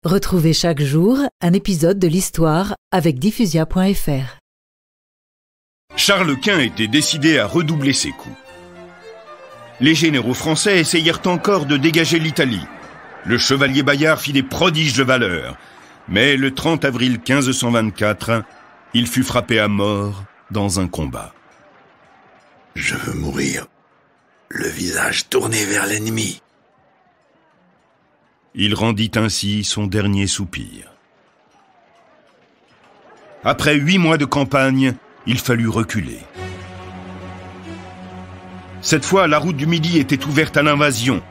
Retrouvez chaque jour un épisode de l'histoire avec diffusia.fr. Charles Quint était décidé à redoubler ses coups. Les généraux français essayèrent encore de dégager l'Italie. Le chevalier Bayard fit des prodiges de valeur. Mais le 30 avril 1524, il fut frappé à mort dans un combat. Je veux mourir, le visage tourné vers l'ennemi. Il rendit ainsi son dernier soupir. Après 8 mois de campagne, il fallut reculer. Cette fois, la route du Midi était ouverte à l'invasion.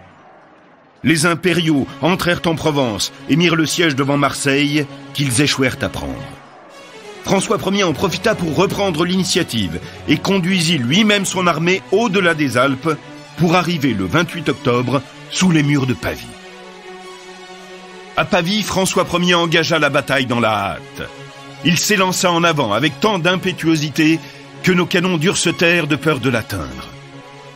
Les impériaux entrèrent en Provence et mirent le siège devant Marseille, qu'ils échouèrent à prendre. François Ier en profita pour reprendre l'initiative et conduisit lui-même son armée au-delà des Alpes pour arriver le 28 octobre sous les murs de Pavie. À Pavie, François Ier engagea la bataille dans la hâte. Il s'élança en avant avec tant d'impétuosité que nos canons durent se taire de peur de l'atteindre.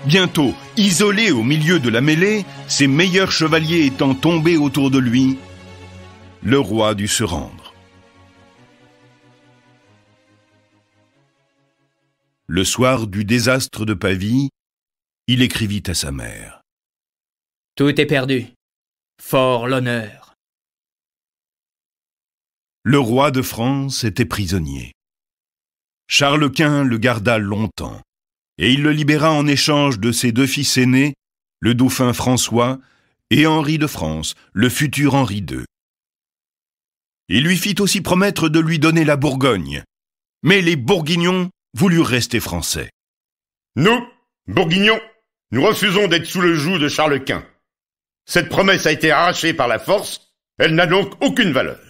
Bientôt, isolé au milieu de la mêlée, ses meilleurs chevaliers étant tombés autour de lui, le roi dut se rendre. Le soir du désastre de Pavie, il écrivit à sa mère. « Tout est perdu. Fort l'honneur. » Le roi de France était prisonnier. Charles Quint le garda longtemps, et il le libéra en échange de ses 2 fils aînés, le dauphin François et Henri de France, le futur Henri II. Il lui fit aussi promettre de lui donner la Bourgogne, mais les Bourguignons voulurent rester français. Nous, Bourguignons, nous refusons d'être sous le joug de Charles Quint. Cette promesse a été arrachée par la force, elle n'a donc aucune valeur.